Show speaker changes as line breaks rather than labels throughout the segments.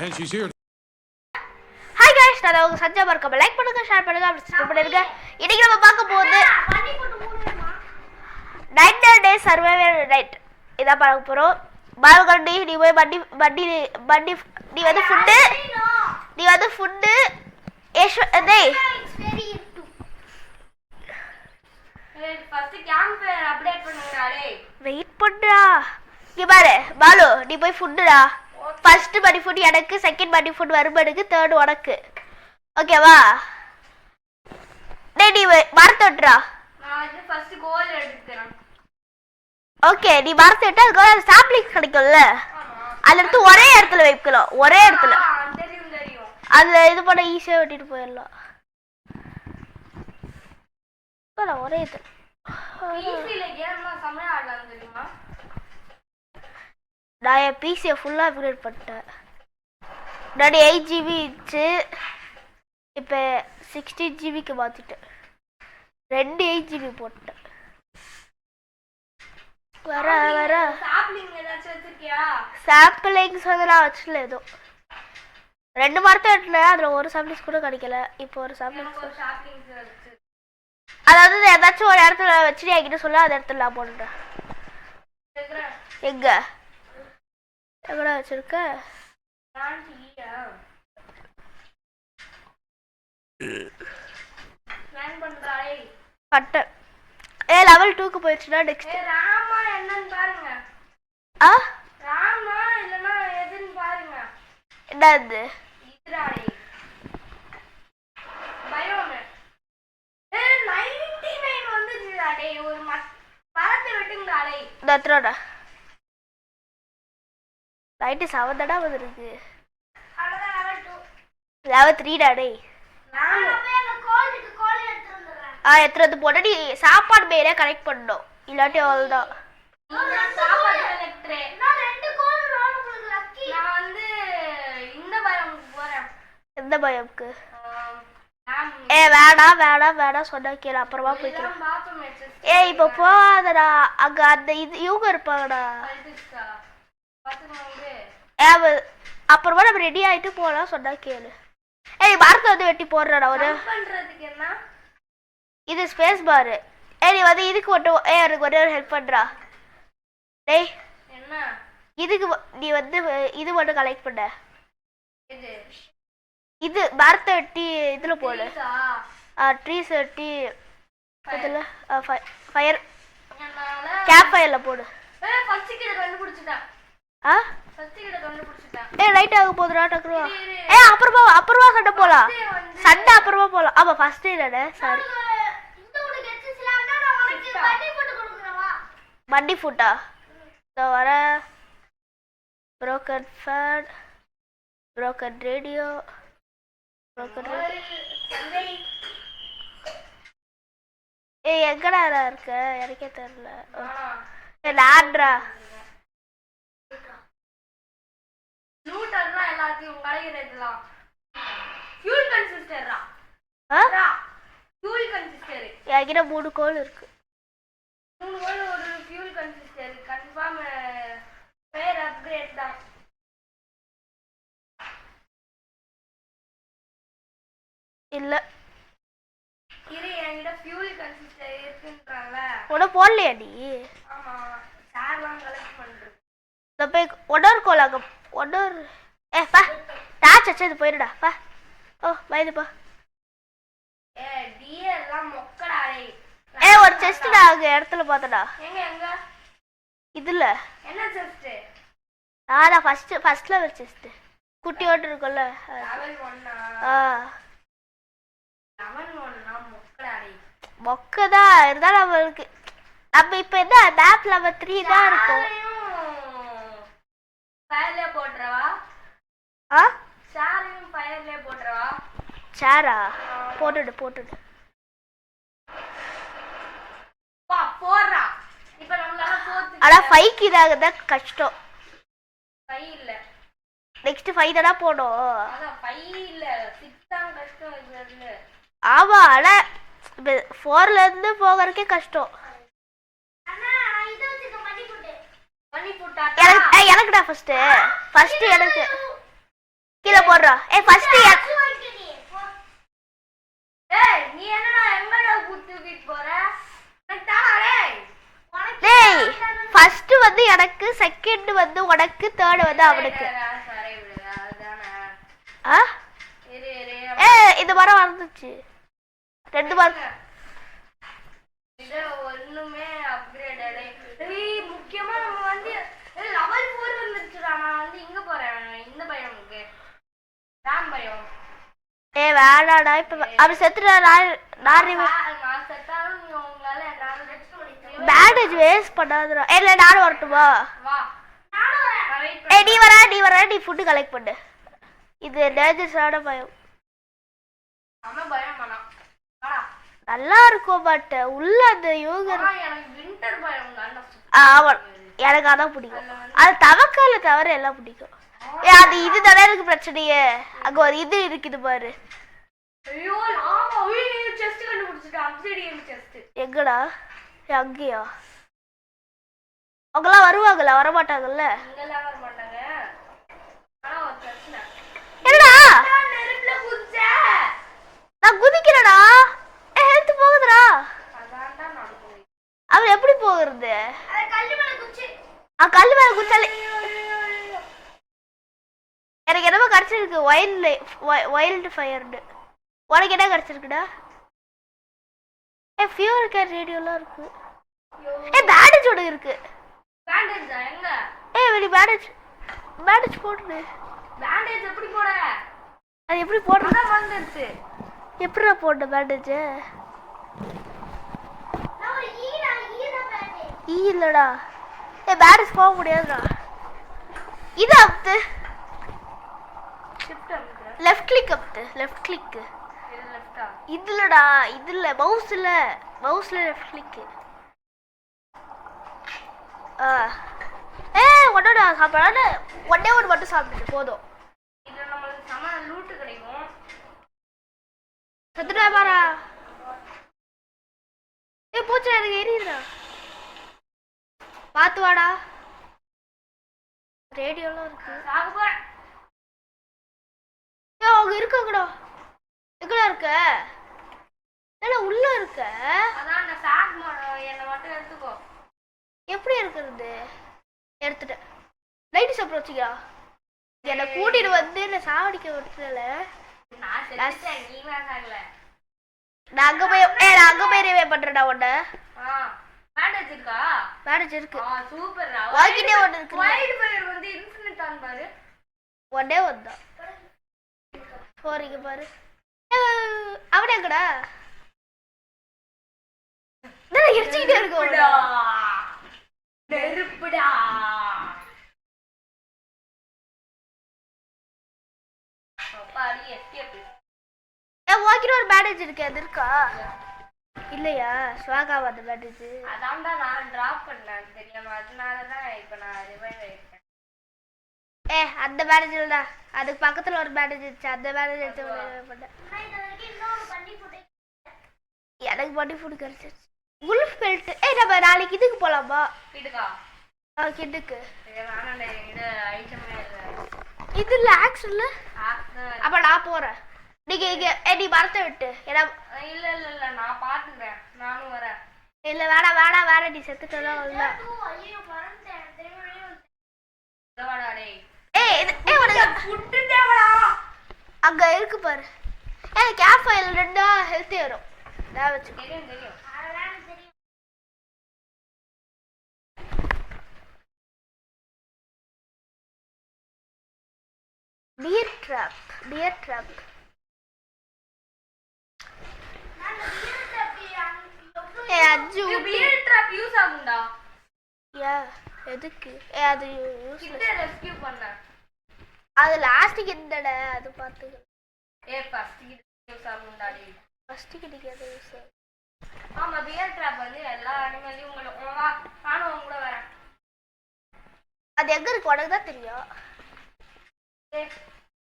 And she's here.
Hi guys நான் உங்க சஞ்சய் மறக்காம லைக் பண்ணுங்க ஷேர் பண்ணுங்க சப்ஸ்கிரைப் பண்ணுங்க. இன்னைக்கு நம்ம பார்க்க போறது 90 டேஸ் சர்வைவல் நைட் இத பார்க்க போறோம். பால்கண்டி நீ போய் பண்டி நீ வந்து ஃபுட் டேய்
ஃபர்ஸ்ட் கேம்ப் ஃபயர் அப்டேட் பண்ணுங்கடா டேய்.
வெயிட் பண்ணுடா. இங்க பாரு பாலு நீ போய் ஃபுட்டா. ஃபர்ஸ்ட் படி ஃபுட் எனக்கு, செகண்ட் படி ஃபுட் வரும்படுக்கு, தேர்ட் உனக்கு. ஓகேவா? டேய் நீ மரத்தை விட்டுறா.
நான் வந்து ஃபர்ஸ்ட் கோல் எடுத்துறேன்.
ஓகே நீ மரத்தை விட்டு அதுக்கு சாப்லிங் கிடைக்கும்ல, அதுல எடுத்து ஒரே இடத்துல வைக்கலாம். ஒரே இடத்துல
தெரியும்.
அதுல இது பண்ண ஈஸியா வெட்டிட்டு போயிடலாம். ஒரே இடத்துல
ஈஸில கேம்லாம் செமையா ஆடலாம் தெரியுமா?
நான் என் பிசியை ஃபுல்லாக அப்கிரேட் பண்ணிட்டேன். முன்னாடி 8 GB இருந்துச்சு, இப்போ 16 GBக்கு மாற்றிட்டேன். 2 8 GB போட்டேன். வர
சாப்லிங் ஏதாச்சும் வச்சிருக்கியா?
சாம்பிளிங்ஸ் வந்து நான் வச்சுல ஏதோ 2 மரத்தை வெட்டினேன், அதில் ஒரு சாம்பிளிங்ஸ் கூட கிடைக்கல. இப்போ ஒரு சாம்பிளிங்ஸ்
வச்சு
அதாவது ஏதாச்சும் ஒரு இடத்துல வச்சுட்டு என்கிட்ட சொல்ல, அந்த இடத்துல நான் போட்டுட்டேன். எங்க எங்கடா வச்சிருக்க? பட்டை லெவல் 2க்கு போயிடுச்சுன்னா நெக்ஸ்ட்
ராமா என்னன்னு பாருங்க. ராமா இல்லனா எதுன்னு பாருங்க.
என்னது
இதுடாடே பயோம் 99 வந்துச்சுடாடே. ஒரு மரத்தை வெட்டுங்கடாடே.
தத்ரோடா 97 தடா வந்துருக்கு.
அவ்வளவுதான் லெவல் 2.
லெவல் 3 டா.
நான் போய் அந்த கோல் எடுத்து வந்துறேன்.
எத்தனை போட்டு நீ சாப்பாடு மேலே கனெக்ட் பண்ணணும், இல்லாட்டி அவ்வளோதான்.
நான் சாப்பாடு கலெக்டரே. நான் 2 கோல் உங்களுக்கு லக்கி. நான் வந்து இந்த பயம்க்கு போறேன்.
எந்த பயம்க்கு?
நான்
வேணாம் சொன்னா கேளு, அப்புறமா போய்க்கலாம். இப்போ போகாதடா, அங்க அந்த இவங்க இருப்பாங்கடா. அப்புறமா நம்ம ரெடி ஆயிட்டு போலாம், சொன்னா கேளு. மரத்தை வந்து வெட்டி போடுறடா. ஒரு இது ஸ்பேஸ் பாரு. நீ வந்து இதுக்கு மட்டும் எனக்கு ஒரே ஒரு ஹெல்ப் பண்றா. டேய்
என்ன
இதுக்கு நீ வந்து இது மட்டும் கலெக்ட் பண்ண.
இது
இது மரத்தை வெட்டி இதுல போடு. ட்ரீஸ் வெட்டி இதுல ஃபயர் கேம்ப் ஃபயர்ல போடு.
ஃபர்ஸ்ட் கிட்ட கண்டுபிடிச்சிட்டேன்.
ரைட் ஆக போதுடா டக்குவா. அப்புறமா சண்டை போலாம். சண்டை அப்புறமா போலாம். ஆமா ஃபர்ஸ்ட் இல்லடா, சாரி. மண்டி ஃபுட்டா வர. broken fan, broken radio. எங்கடா இருக்க? எனக்கே தெரியல. லாட்ரா
லூட்டர்னா எல்லாத்தையும் கலக்கிறதுலாம். ஃபியூல் கன்சிஸ்டர்ரா. ஃபியூல் கன்சிஸ்டர்.
என்கிட்ட 3 கோல் இருக்கு.
3 கோல் ஒரு ஃபியூல் கன்சிஸ்டர். கன்ஃபார்ம் ஃபயர் அப்கிரேட் தான்.
இல்ல
இது என்கிட்ட ஃபியூல் கன்சிஸ்டர் இருக்குன்றாங்க.
உன போடலையா நீ?
ஆமா சார்லாம் கலெக்ட் பண்றது.
போய் ஒடர் கோலாக ஒடர் பா டாச் வச்சு போயிடுடா பா. ஓ வயதுப்பா.
டிஎல்லாம் மொக்கடாடே.
ஒரு செஸ்ட் நான் இடத்துல பார்த்தடா.
எங்க
இதுல
என்ன செஸ்ட்?
நான் ஃபர்ஸ்ட் லெவல் செஸ்ட் குட்டியோட இருக்கும்ல.
Level 1 level 1னா மொக்கடாடே.
மொக்கதா இருந்தா நம்மளுக்கு நம்ம இப்ப என்ன மேப் லெவல் 3 தான் இருக்கும்.
ஃபயர்ல போட்றவா? ஷாரையும் ஃபயர்ல போட்றவா?
ஷாரா போட்டுடு.
பா போறா. இப்போ நம்மளால போத்து.
அட 5க்கு இதாகத கஷ்டம்.
5 இல்ல.
நெக்ஸ்ட் 5 தானா போடும்.
அத 5 இல்ல 6 தான் கஷ்டம் இதுல.
ஆமா அட 4ல இருந்து போகறதுக்கே கஷ்டம்.
அண்ணா இது வச்சுக்க பண்ணி போட்டா.
எனக்குடா ஃபர்ஸ்ட் எனக்கு கீழே போடுறோம். ஃபர்ஸ்ட்
ஏய் நீ என்னடா எங்கடா தூக்கிட்டு போற?
டேய் ஃபர்ஸ்ட் வந்து எனக்கு, செகண்ட் வந்து உனக்கு, தேர்ட் வந்து அவனுக்கு. இந்த மரம் வந்துச்சு. 2 மரம்.
இது ஒண்ணுமே அப்கிரேட் ஆகல. முக்கியமா நம்ம வந்து லெவல் 4 வந்துருச்சுடா. நான் வந்து இங்க போறேன். இந்த பயமுக்கு ராம் பயம்.
வேணாடா. இப்ப அவன் செத்துட்டா. நான்
செத்தாலும் நீ உங்களால என்னால ரெஸ்ட் பண்ணிக்கலாம்.
பேண்டேஜ் வேஸ்ட் பண்ணாதடா. இல்ல நானும் வரட்டுமா?
வா நானும் வரேன்.
நீ வர நீ ஃபுட் கலெக்ட் பண்ணு. இது டேஞ்சரஸான பயம்.
அம்மா பயம் பண்ணா வாடா.
நல்லா இருக்கும். பட் உள்ள அந்த யோகர்
எனக்கு வின்டர் பயம் தான்.
ஆமா எனக்கு அதான் பிடிக்கும். அது தவக்கால தவிர எல்லாம் பிடிக்கும். அது இது தானே இருக்கு பிரச்சனையே. அங்க ஒரு இது இருக்குது பாரு.
ஐயோ ஆமா செஸ்ட் கண்டுபிடிச்சிட்டேன். அப்சைடியன் செஸ்ட்.
எங்கடா? அங்கேயா? அவங்களாம் வருவாங்கல்ல? வரமாட்டாங்கல்ல?
இங்கெல்லாம் வர மாட்டாங்க. ஆனா ஒரு பிரச்சனை.
என்னடா
நெருப்புல குதிச்ச?
நான் குதிக்கிறேடா. ஹெல்த் போகுதுடா.
அதான்டா நடக்குது.
அவன் எப்படி போகுறது?
அத கல்லு மேல குச்சி.
கல்லு மேல குச்சாலே எனக்கு என்னமோ கிடைச்சிருக்கு. Wild fired. உனக்கு என்ன கிடைச்சிருக்குடா? ஃபியூர் கேர் ரேடியோலாம் இருக்கு. பேண்டேஜ் ஒன்று இருக்கு.
பேண்டேஜ் எங்க?
வெளி பேண்டேஜ் போடுது.
பேண்டேஜ் எப்படி போட?
அது எப்படி போடுறது?
வந்துருச்சு.
எப்படிடா போட பேண்டேஜ்? இல்லடா. பேண்டேஜ் போக முடியாதுடா. இது Abdu. Left click Abdu. Left click.
இது லெஃப்ட்டா?
இதுலடா. இதுல மவுஸ்ல லெஃப்ட் கிளிக். ஒன்னோட சாப்பிடாது. ஒன்னே ஒன்று மட்டும் சாப்பிட்டு போதும்.
இது நம்மளுக்கு சம லூட்டு கிடைக்கும்.
செத்துட்டா பாரா. பூச்சி எனக்கு எரியுதுடா. பார்த்து வாடா. ரேடியோலாம் இருக்கு. அவங்க இருக்காங்கடா. எங்கடா இருக்க? உள்ள இருக்க.
அதான் அந்த சாக் என்ன மட்டும் எடுத்துக்கோ.
எப்படி இருக்கிறது? எடுத்துட்டேன். லைட் சாப்பிட வச்சுக்கா. என்னை கூட்டிட்டு வந்து என்ன சாவடிக்க விட்டுல.
நான் செத்துட்டேன். நீ வேற ஆகல.
நான் அங்க போய் ரிவே பண்றேன்டா உன்னை.
பேண்டேஜ் இருக்கா?
பேண்டேஜ் இருக்கு.
சூப்பர்டா.
வாக்கிட்டே ஒன்னு இருக்கு.
வைல்ட் ஃபயர் வந்து இன்ஃபினிட் ஆன் பாரு.
ஒன்னே வந்தா. போறீங்க பாரு. அவனே எங்கடா? நான் எரிச்சிட்டே இருக்கேன்டா.
நெருப்புடா. பாரு எஸ்கேப்.
வாக்கிட்ட ஒரு பேண்டேஜ் இருக்கு. அது இருக்கா? இல்லையா? ஸ்வாகா வந்த பேண்டேஜ்.
அதான்டா நான் டிராப் பண்ணேன் தெரியாம. அதனால தான் இப்போ நான் ரிவைவ் ஆயிட்டேன்.
அந்த பேண்டேஜ் இல்லடா. அதுக்கு பக்கத்துல ஒரு பேண்டேஜ் இருந்துச்சு. அந்த பேண்டேஜ் எடுத்து பண்ணேன். எனக்கு பண்ணி ஃபுட் கிடைச்சிருச்சு. Gulf belt. நம்ம நாளைக்கு இதுக்கு போலாமா?
கிடுக்கா?
கிடுக்கு.
இது ஐட்டமே இல்லை.
இது இல்ல ஆக்ஸ் இல்ல. அப்ப நான் போறேன். நீ மரத்தை விட்டு. ஏன்னா
இல்ல இல்ல இல்ல நான் பாத்துக்கிறேன். நானும் வரேன்.
இல்ல வேணாம். நீ செத்துட்டதான் இல்ல. அங்க இருக்கு பாரு. கேப் ஃபைல் 2 ஹெல்த் ஏறும். நான் வச்சு
தெரியும்.
Dear drop. Aju
pear drop use ஆகும்டா.
எதுக்கு? அது
கிட்ட ரெஸ்கியூ பண்ண.
அது லாஸ்ட்க்கு இந்தட அது பாத்துக்க.
ஃபர்ஸ்ட் கிட்ட யூஸ் ஆகும்டாடி.
ஃபர்ஸ்ட் கிட்ட அது யூஸ் ஆகும்.
ஆமா பியர் ட்ராப் வந்து எல்லா அனிமலையும் உங்களுக்கு வா. நானும் உங்க கூட வரேன்.
அது எங்க இருக்கு உனக்கு தான் தெரியும்.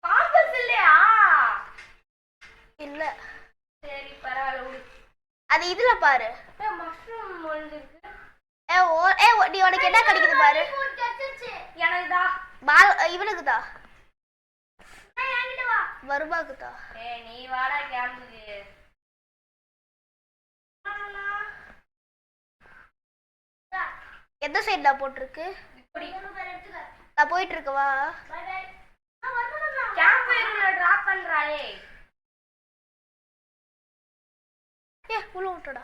காம்பஸ் இல்லையா?
இல்ல.
சரி பரவாயில்ல விடு.
அது இதுல பாரு.
மஷ்ரூம் மோல்ட் இருக்கு.
நீ உனக்கு என்ன கிடைக்குது பாரு.
எனக்குதா.
இவனுக்குதா. வருமாக்குதா?
ஏய் நீ வாடா கேம்புக்கு.
எந்த சைடு நான் போட்டிருக்கு?
இப்படி
நான் போயிட்டு இருக்கவா?
கேம்ப் ஃபயர்ல டிராப் பண்றாளே.
உள்ள விட்டுடா.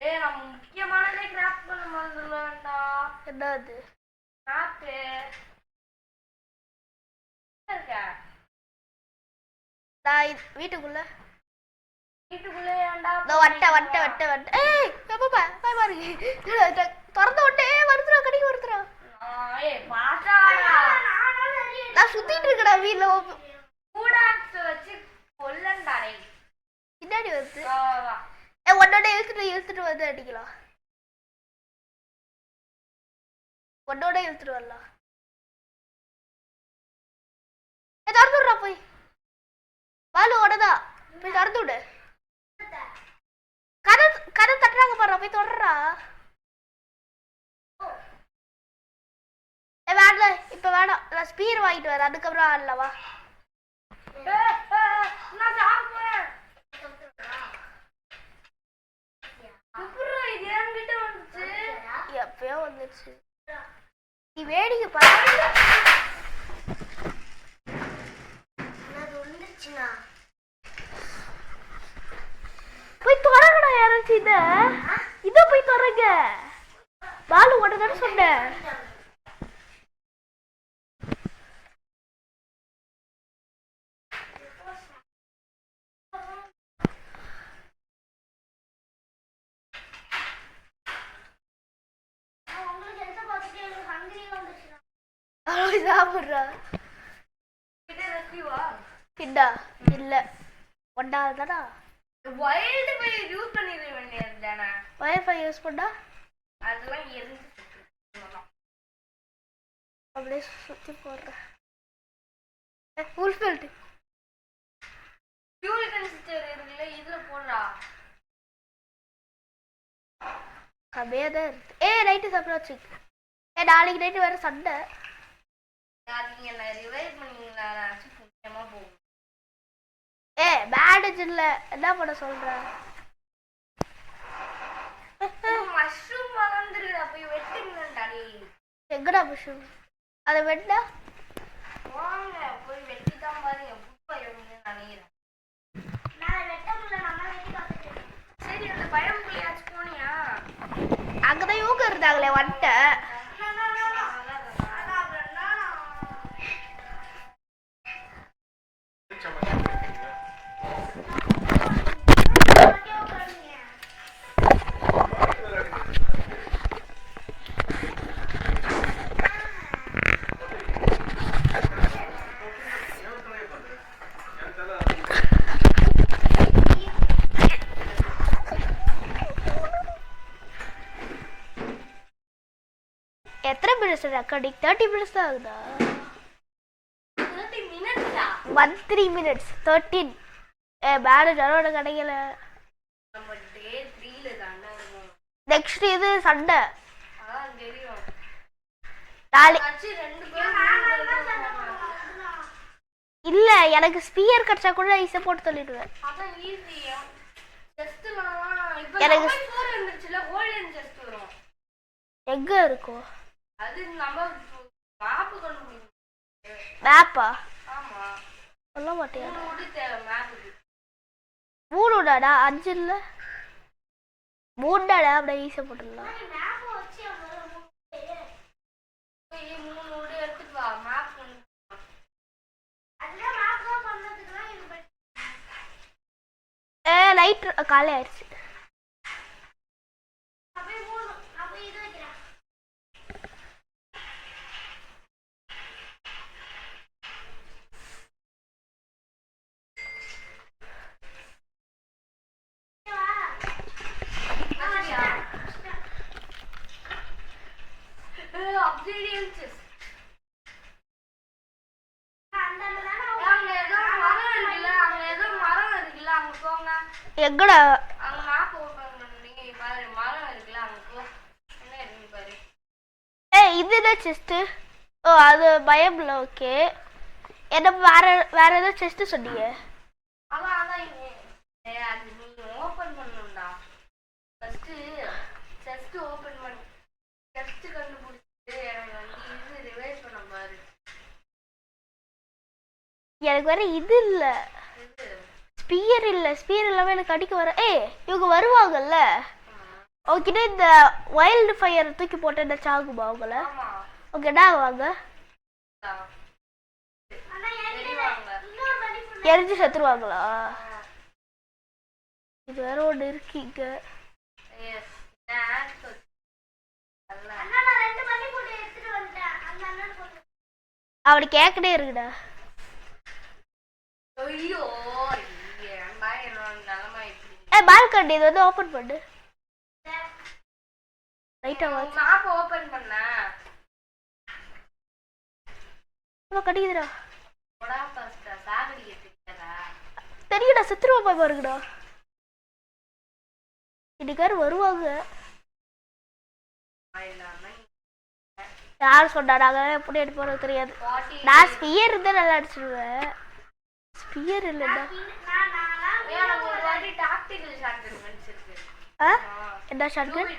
ஏய் நம்ம முக்கியமானதே கிராஃப்ட் பண்ண மாதிரிலடா.
என்னது?
கிராஃப்ட் இருக்கா?
நான் வீட்டுக்குள்ள
ஏன்டா
வட்ட ஏய் பாப்பா பாய் பாருங்க திறந்த உடனே வருதுடா கடிக்கு வருதுடா.
ஏய் பாட்டாடா
நான் சுத்திட்டு இருக்கடா வீட்ல
கூடாக்ஸ் வச்சு கொல்லண்டா டேய்.
பின்னாடி வருது.
வா
ஒன்னோட இழுத்துட்டு வந்து அடிக்கலாம். ஒன்னோட இழுத்துட்டு வரலாம். திறந்து விடுறா போய். பாலு உடதா போய் திறந்து விடு. கதை தட்டுறாங்க பாரு போய் தொடர்றா. வேணாம் இப்ப வேணாம். நான் ஸ்பீர் வாங்கிட்டு வரேன் அதுக்கப்புறம் ஆடலவா.
நான் சாப்பிடுறேன். இது என்கிட்ட வந்துச்சு.
எப்பயோ வந்துச்சு. நீ வேடிக்கை பாரு. போய் தொடங்கடா யாராச்சும் இத போய் தொடங்க. பாலு உடனே சொன்னேன். சாப்பிடுறா கிட்டா இல்ல ஒண்டாவதுதானா?
வைல்ட் ஃபயர் யூஸ் பண்ணிட வேண்டியதுதானே.
வைல்ட் ஃபயர் யூஸ் பண்ணா
அதெல்லாம் எரிஞ்சு
அப்படியே சுத்தி போடுறேன். ஃபுல் ஃபீல்ட்
ஃபியூல் கன்சிஸ்டர் இருக்குல்ல இதுல போடுறா.
அப்படியே தான் இருக்கு. நைட்டு சாப்பிட வச்சு. நாளைக்கு நைட்டு வேற சண்டை.
நீங்க என்ன ரிவைவ் பண்ணீங்களா? முக்கியமா போகும்.
பேண்டேஜ் இல்ல என்ன பண்ண சொல்ற?
மஷ்ரூம் வளர்ந்துருக்குடா போய் வெட்டுங்கடா டேய்.
எங்கடா மஷ்ரூம்? அத வெட்டா
வாங்க போய் வெட்டி தான் பாருங்க. புப்பை வந்து நினைக்கிறேன். நான் வெட்ட முடியல நம்ம வெட்டி பார்த்துட்டு. சரி அந்த பயம் புள்ளியாச்சு போனியா?
அங்கதான் யோக இருந்தாங்களே வந்துட்ட. எத்தனை மினிட்ஸ் ரெக்கார்டிங்? 30 மினிட்ஸ் தான் ஆகுதா?
30 மினிட்ஸா?
3 மினிட்ஸ் 13. பேலன்ஸ் யாரோட கிடைக்கல.
நம்ம டே 3ல தான இருக்கும்.
நெக்ஸ்ட் இது சண்டே.
அதான் தெரியும்.
நாளைக்கு
ரெண்டு பேரும்
இல்ல எனக்கு ஸ்பியர் கிடைச்சா கூட ஈஸியா போட்டு சொல்லிடுவேன்.
அதான் ஈஸியா. ஜஸ்ட்லாம் இப்போ
எனக்கு
4 வந்துருச்சுல கோல்டன் ஜஸ்ட் வரும்.
எங்க இருக்கும்?
அது நம்ம மேப் கொண்டு போய்.
மேப்பா?
ஆமா.
சொல்ல மாட்டியா?
3 ஓடி தேவை மேப்புக்கு.
3 டாடா 5 இல்ல. 3 டாடா அப்படியே ஈஸியா போட்டுடலாம்.
மேப் வச்சு போய் 3 ஓடி எடுத்துட்டு வா மேப் கொண்டு. அதெல்லாம் மேப் தான் பண்றதுக்குலாம் இது
லைட் காலை ஆயிடுச்சு.
அப்படியே 3 அப்படியே இது வைக்கிறேன். Obsidian chest. அங்க ஏதோ மரம் இருக்குல்ல அங்க போங்க.
எங்கடா?
அங்க மேப் ஓபன் பண்ணி பாரு மரம் இருக்குல்ல அங்க போ. என்ன இருக்கு பாரு.
இது என்ன செஸ்ட்? ஓ அது பயம் இல்லை. ஓகே, என்ன வேற வேற ஏதாவது செஸ்ட் சொன்னீங்க?
அதான் அதான் அது நீ ஓபன் பண்ணணும்டா. ஃபர்ஸ்ட் செஸ்ட் ஓபன் பண்ணி செஸ்ட் கண்டுபிடிச்சிட்டு எனக்கு வந்து இது ரிவைஸ் பண்ண பாரு.
எனக்கு வேற இது இல்லை, ஸ்பியர் இல்லை. ஸ்பியர் இல்லாமல் எனக்கு அடிக்க வர. இவங்க வருவாங்கல்ல, அவங்ககிட்ட இந்த வைல்டு ஃபயர் தூக்கி போட்டு என்ன சாகுமா அவங்கள? ஓகே என்ன ஆகுவாங்க? எரிஞ்சு செத்துருவாங்களா? இது வேற ஒன்று இருக்கீங்க. அப்படி கேட்கட்டே இருக்குடா. பால்கனி இது வந்து ஓபன் பண்ணு. ரைட்டா வாட்ச்
மேப் ஓபன் பண்ண
கடிக்குதுடா.
போடா ஃபர்ஸ்ட் சாகடி கேட்டிட்டடா.
தெரியுடா, செத்துருவா போய் பாருங்கடா. இன்னைக்கு வருவாங்க. யார் சொன்னா? நாங்க எப்படி எடுத்து போறது தெரியாது. நான் ஸ்பியர் இருந்தா நல்லா அடிச்சிருவேன். ஸ்பியர் இல்லடா.
ஒரு வாட்டி டாக்டிகல் ஷாட்கன் வந்துருக்கு.
என்ன ஷாட்கன்?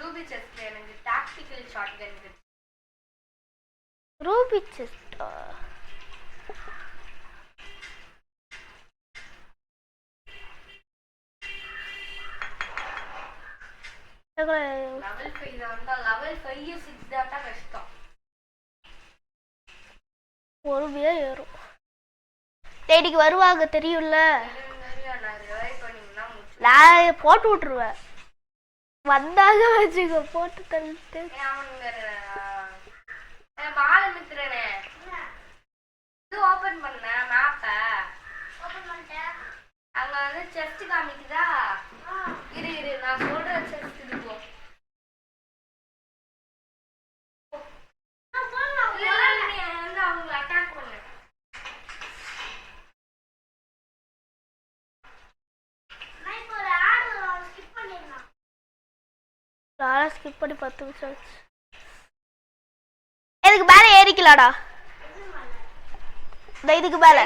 ரூபி செஸ்ட் எனக்கு டாக்டிகல் ஷாட்கன் இருக்கு.
ரூபி செஸ்ட்
லெவல் 5 தான். லெவல் 5 6 டாட்டா கஷ்டம்.
பொறுமையா ஏறும். தேடிக்கு வருவாங்க தெரியும்ல. நான் போட்டு விட்டுருவேன். வந்தாங்க வச்சுக்கோ, போட்டு தள்ளிட்டு.
பாலமித்திரனே இது ஓபன் பண்ண மேப்ப ஓபன் பண்ணிட்டேன். அங்க வந்து செஸ்ட் காமிக்குதா? இரு நான் சொல்ற செஸ்ட் இதுக்கு அவங்க அட்டாக் பண்ணு.
ஸ்கிப் பண்ணி 10 நிமிஷம் ஆச்சு. இதுக்கு மேல ஏறிக்கலாடா. இதுக்கு மேல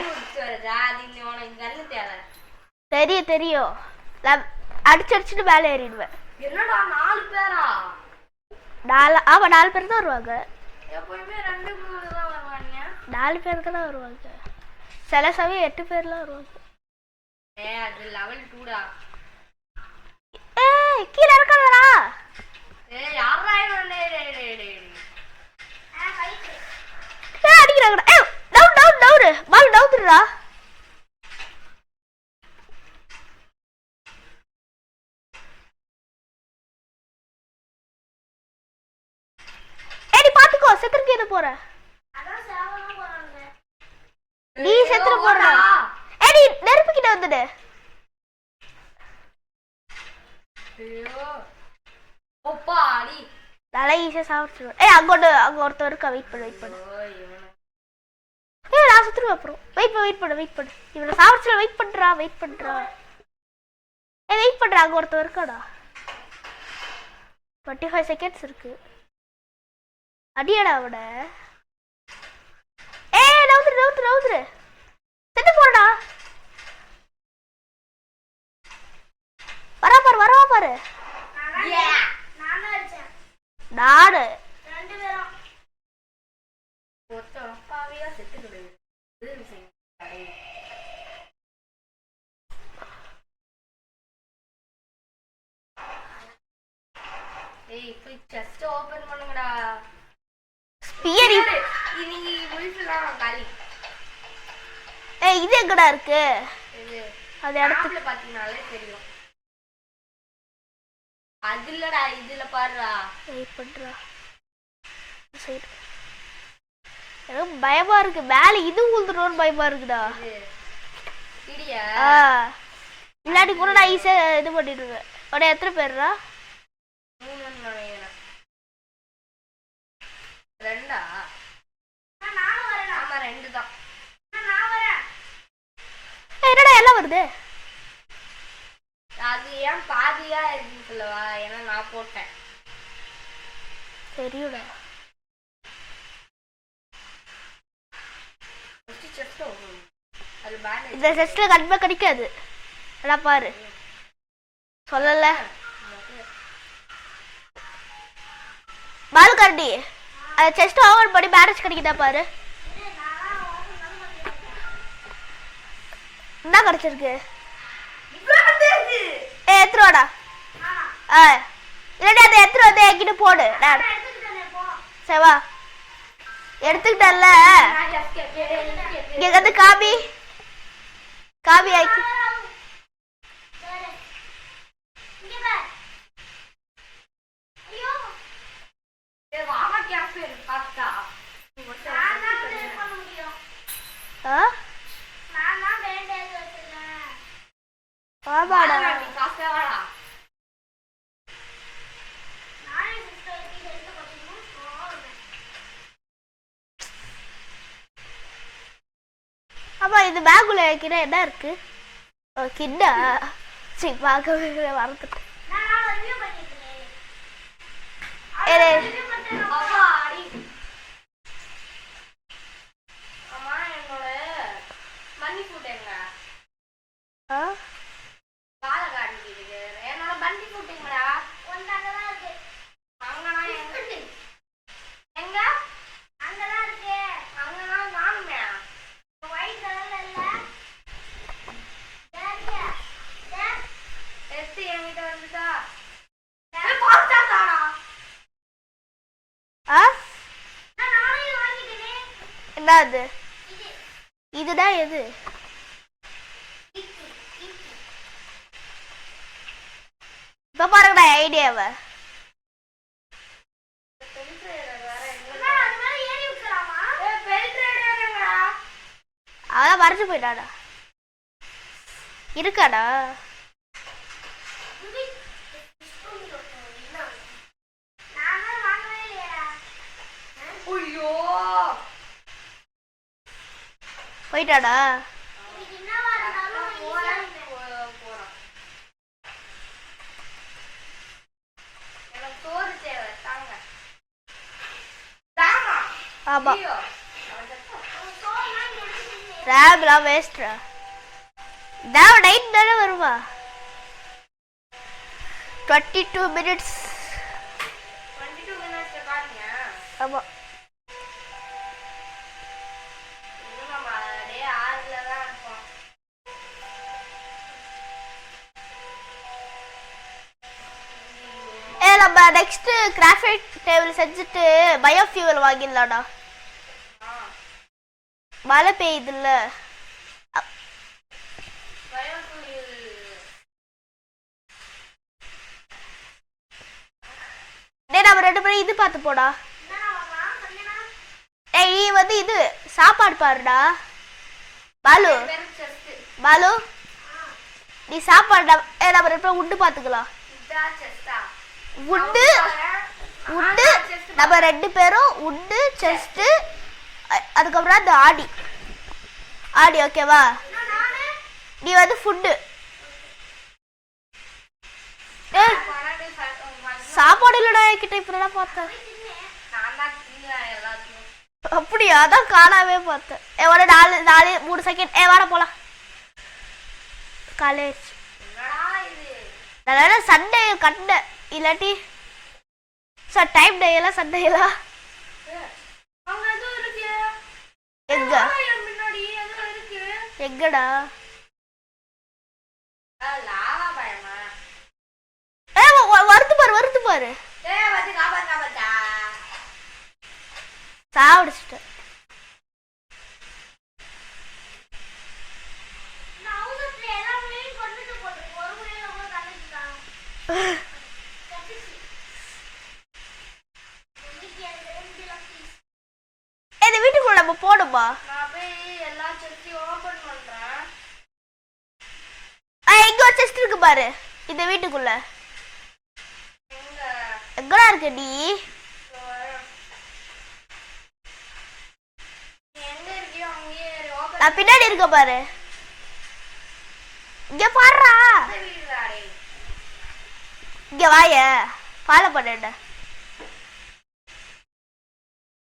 தெரியும் தெரியும். அடிச்சடிச்சுட்டு மேல ஏறிடுவேன்.
என்னடா 4 பேரா?
4. ஆமா 4 பேர் தான் வருவாங்க.
எப்பவுமே 2 3 தான் வருவாங்க.
4 பேர் தான் வருவாங்க. சில சமயம் 8 பேர்லாம் வருவாங்க.
அது லெவல் 2டா.
கீழ இருக்காதடா.
யாரா இவன்? டேய்
அடிக்குறாங்கடா. டவுன் பால் டவுன்டா. நீ பாத்துக்கோ, செத்துருக்கு எது போற. நீ செத்துற போறடா. நீ நெருப்பு கிட்ட வந்துடு.
ஐயோ ஒப்பாடி
நல்லா ஈஸியா சாப்பிட்டுருவேன். அங்க ஒருத்தர் இருக்கா. வெயிட் பண்ணு. நான் சுத்துருவேன் அப்புறம். வெயிட் பண்ணு. இவனை சாப்பிடுச்சுல வெயிட் பண்றா. வெயிட் பண்றா. அங்க ஒருத்தர் இருக்காடா. 25 செகண்ட்ஸ் இருக்கு. அடியாடா அவட. நவுத்துரு. செத்து போறடா. வரவா பாரு. நானு
2 பேரும் ஒருத்தன் அப்பாவியா செத்து கிடக்கு. போய் செஸ்ட் ஓபன் பண்ணுங்கடா.
ஸ்பியர்
நீங்க உள்ஃபுல்லாம் காலி.
இது எங்கடா இருக்கு?
இது
அது இடத்துல
பாத்தீங்கனாலே தெரியும். அதுலடா இதுல பாருடா.
வெயிட் பண்றா. சரி. எனக்கு பயமா இருக்கு. மேல இது ஊந்துறோன்னு பயமா இருக்குடா.
இடியா
இல்லாட்டி கூட நான் ஈஸியா இது பண்ணிடுவேன். உடனே எத்தனை பேர்ரா?
3 நினைக்கிறேன். 2ஆ? ஆமா 2 தான்.
என்னடா எல்லாம் வருது?
அது ஏன் பாதியா இருக்குன்னு சொல்லவா? ஏன்னா நான் போட்டேன்.
தெரியுடா. இந்த செஸ்ட்ல கண்டிப்பா கிடைக்காது. எல்லாம் பாரு சொல்லல. பாலுகாரடி செஸ்ட் ஓவர் பண்ணி மேரேஜ் கிடைக்குதா பாரு. என்ன கிடைச்சிருக்கு? எத்துருவாடா. இல்லடா அதை எடுத்துட்டு வந்து என்கிட்ட போடு. சரிவா எடுத்துக்கிட்டல. இங்க வந்து காபி காபி ஆக்கி ஆமா இது பேக்குள்ள வைக்கிற என்ன இருக்கு? கிண்டா சரி பார்க்கவே வரத்துட்டு. என்னது இதுதான் எது? இப்ப பாருங்கடா ஐடியாவை. அதான் மறைஞ்சு போயிட்டாடா. இருக்காடா போயிட்டாடா. ஆமா ரேப்லாம் வேஸ்ட்ரா. நான் நைட் தானே வருவா. 22 minutes. ஆமா நம்ம நெக்ஸ்ட் கிராஃபிக் டேபிள் செஞ்சுட்டு பயோஃபியூவல் வாங்கிடலாம்டா. மழை பெய்யுதுல்ல. நம்ம 2 பேரும் இது பார்த்து போடா. நீ வந்து இது சாப்பாடு பாருடா. பாலு பாலு நீ சாப்பாடு நம்ம 2 பேரும் உண்டு பார்த்துக்கலாம். உட்டு உட்டு நம்ம 2 பேரும் உட்டு செஸ்ட் அதுக்கப்புறம் அந்த ஆடி ஆடி ஓகேவா? நீ வந்து ஃபுட்டு சாப்பாடு இல்லடா கிட்ட இப்பதான் பார்த்தேன். அப்படியா? அதான் காணாவே பார்த்தேன். ஒரு 4-3 செகண்ட் வாட போலாம் காலேஜ். நான் சண்டே கண்ட இல்லாட்டி சார் டைம் டே எல்லாம் சண்டே எல்லாம் எங்க எங்கடா? வருத்து பாரு சாப்பிடுச்சுட்டு. இந்த வீட்டுக்குள்ள நம்ம போடுமா? இங்க ஒரு செஸ்ட் இருக்கு பாரு இந்த வீட்டுக்குள்ள. எங்கடா இருக்க நீ? நான் பின்னாடி இருக்க பாரு. இங்க பாடுறா. இங்க வாய ஃபாலோ பண்ண.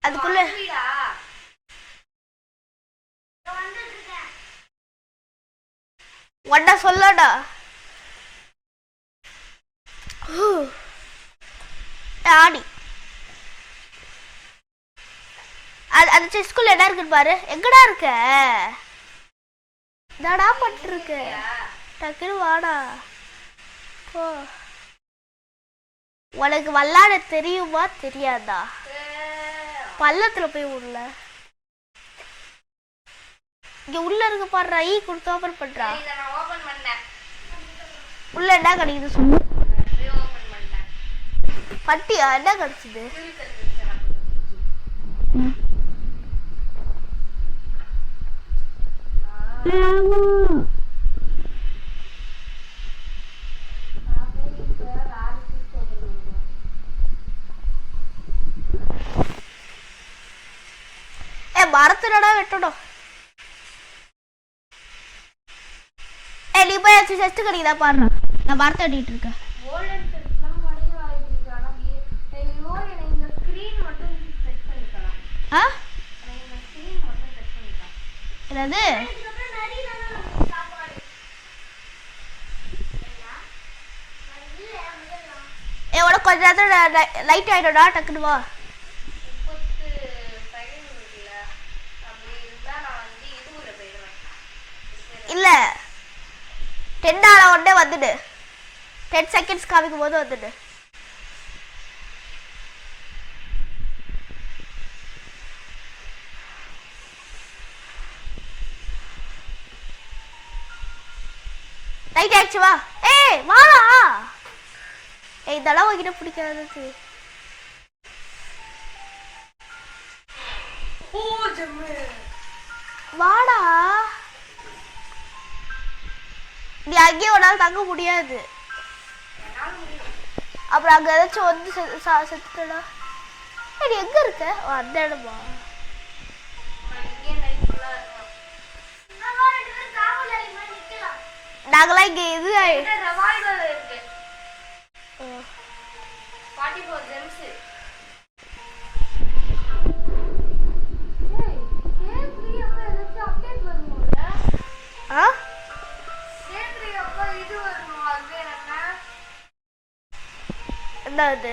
அதுக்குள்ள ஒன்னா சொல்லடா. ஆடி அந்த செஸ்குள்ள என்ன இருக்குன்னு பாரு. எங்கடா இருக்க? என்னடா பட்டிருக்க? டக்குனு வாடா போ. உனக்கு விளாட தெரியுமா தெரியாதா? பள்ளத்துல போய் உள்ள இங்க உள்ள இருக்க பாடுறா. ஈ கொடுத்து ஓபன் பண்றா. உள்ள என்ன கிடைக்குது சொல்லு. பட்டியா? என்ன கிடைச்சது? மரத்துடா வெட்டணும். நீ போய் செஸ்ட் கிடைக்குதா பாடுறா. நான் மரத்தை வெட்டிட்டு இருக்கேன். என்னது? உனக்கு கொஞ்ச நேரத்தில் லைட் ஆயிடும்டா. டக்குனு வா. இல்ல 10 ஆன உடனே வந்துடு. 10 செகண்ட்ஸ் காமிக்கும் போது வந்துடு. லைட் ஆயிடுச்சு வா. ஏய் வாடா. இதெல்லாம் உங்ககிட்ட பிடிக்காது. வாடா. நீ அங்கேயே உன்னால தங்க முடியாது. அப்புறம் அங்க ஏதாச்சும் வந்து செத்துட்டா. நீ எங்க இருக்க? அந்த இடமா? நாங்களாம் இங்க இது என்னது?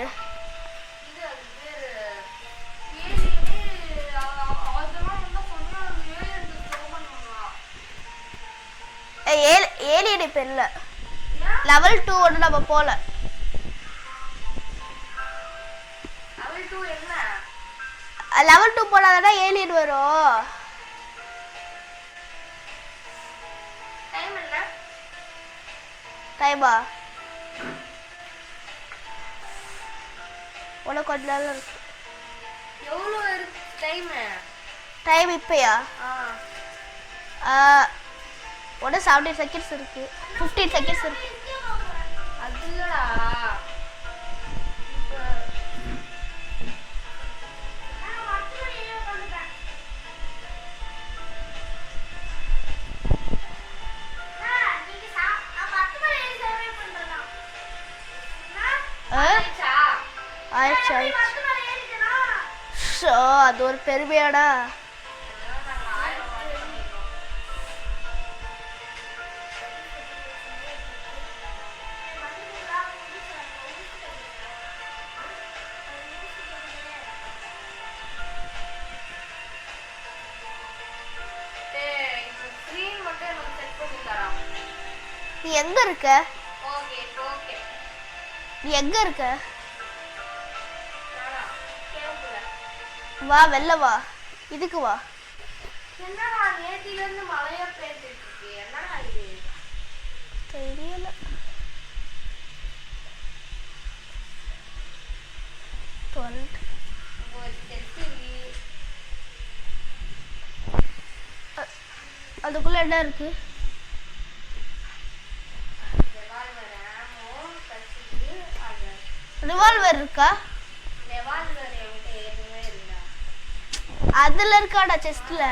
ஏலியன் இப்ப இல்ல. லெவல் 2 ஒன்று நம்ம போல. லெவல் 2 போனாதான் ஏலியன் வரும். டைமா உனக்கு கொஞ்ச நேரம் இருக்கு.
எவ்வளோ இருக்கு டைம்?
டைம் இப்பயா 17 செகண்ட்ஸ் இருக்கு. 15 செகண்ட்ஸ் இருக்கு.
அதுலடா
அது ஒரு பெருமையாடா. நீ எங்க இருக்க? நீ எங்க இருக்க? வா வெல்ல வா. இதுக்கு வா.
என்னடா நேத்தில இருந்து மழையா பேசிட்டு இருக்கு. என்னடா இது?
தெரியல. அதுக்குள்ள என்ன இருக்கு? ரிவால்வர் இருக்கா? அதுல இருக்காடா செஸ்ட்ல.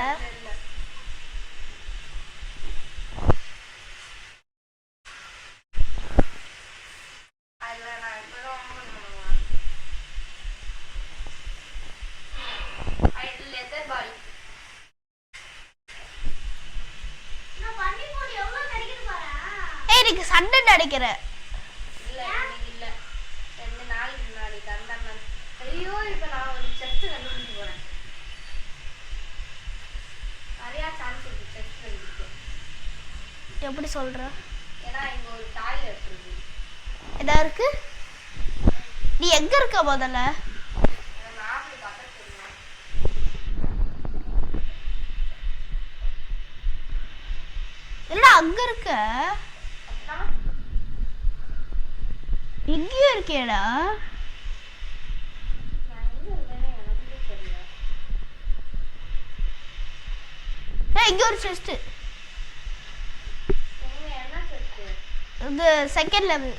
நினைக்கிறேன்.
இல்ல இன்னைக்கு இல்ல 2 நாளைக்கு முன்னாடி தந்தாங்க. ஐயோ இப்ப நான் ஒரு செஸ்ட் கண்டுபிடிச்சு போறேன். நிறைய சான்ஸ் இருக்கு செஸ்ட் கண்டுபிடிக்க.
எப்படி சொல்ற?
ஏன்னா இங்க ஒரு டாய்லெட் இருக்கு.
எதா இருக்கு? நீ எங்க இருக்க முதல்ல?
மேப்ல பக்கத்துல இருக்கேன்.
இல்லடா அங்க இருக்க.
அப்புறம்
எங்கேயும் இருக்கேடா.
நான் எங்க இருக்கேன்னு எனக்கே தெரியல.
இங்க ஒரு செஸ்ட்.
எங்க என்ன செஸ்ட்?
இது செகண்ட் லெவல்.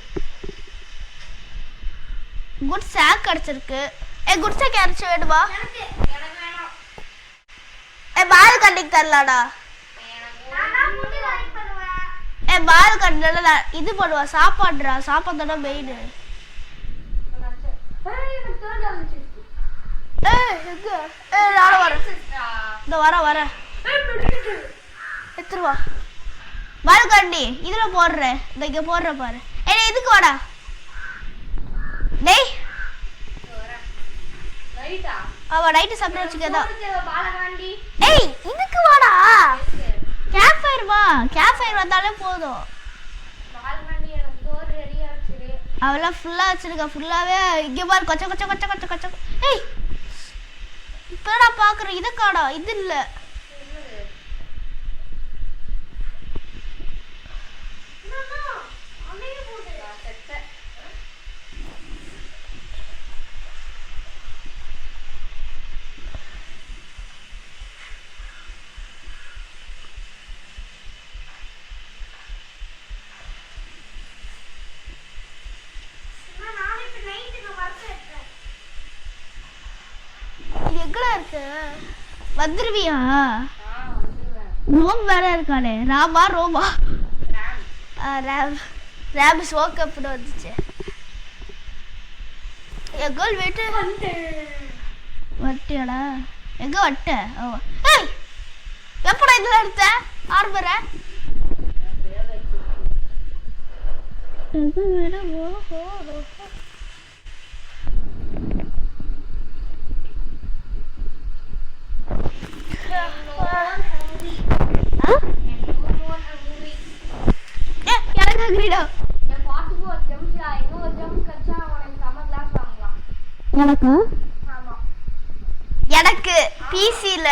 குட் சாக் கிடைச்சிருக்கு. குட் சாக் யாராச்சும் வேணுமா?
எனக்கு வேணும்.
பால் கண்டிக்கு தரலாடா. பால் கண்டில இது பண்ணுவா சாப்பாடுறா. சாப்பாடு தானே மெயின். எங்க நானும் வரேன். இந்த வரேன். எடுத்துருவா பால் கண்டி. இதுல போடுறேன். இந்த இங்க போடுற பாரு. இதுக்கு வாடா. டேய் அவ நைட்டு சாப்பிட வச்சுக்கதா. இதுக்கு வாடா. கேம்ப் ஃபயர் வா. கேம்ப் ஃபயர் வந்தாலே போதும். அவெல்லாம் ஃபுல்லா வச்சிருக்கா. ஃபுல்லாவே இங்க பாரு. கொச்ச கொச்ச கொச்ச கொச்ச கொச்ச. இப்போ நான் பாக்குறேன். இது காடா. இது இல்ல. எங்கடா இருக்கு? வந்துருவியா? ரோம் வேற இருக்கானே. ராமா ரோமா ரேம் ஸ்வோக் அப்னு வந்துச்சு. என் கேர்ள் வெயிட்டு வட்டியாடா. எங்க வட்ட? எப்படா இதுல எடுத்த? ஆர்பர எனக்கு அக்ரிடா. எனக்கா? எனக்கு பிசில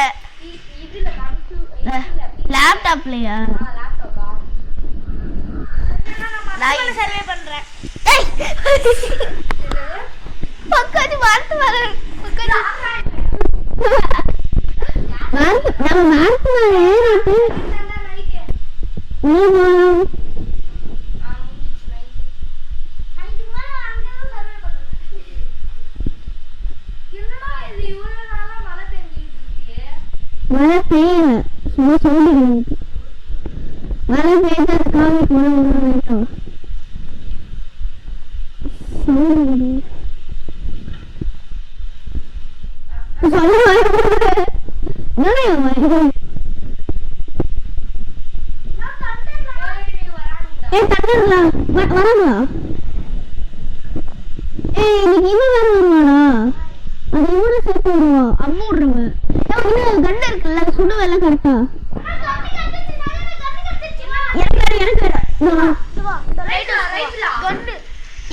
லேப்டாப்லயா? நான் சர்வே பண்றேன். பக்காதி மார்க் வர பக்காதி நம்ம மார்க் வர ஏறிட்டு மழை பெய்யல. சும்மா சொல்லிடுங்க. மழை பெய்து அது காமிக்கு முடியும். வராங்களா? இன்னைக்கு இன்னும் வேற வருவானா? அது இவனை சேர்த்து வருவான். அம்மு விடுறவன் கண்ணு இருக்குல்ல சுடுவெல்லாம் கரெக்டா.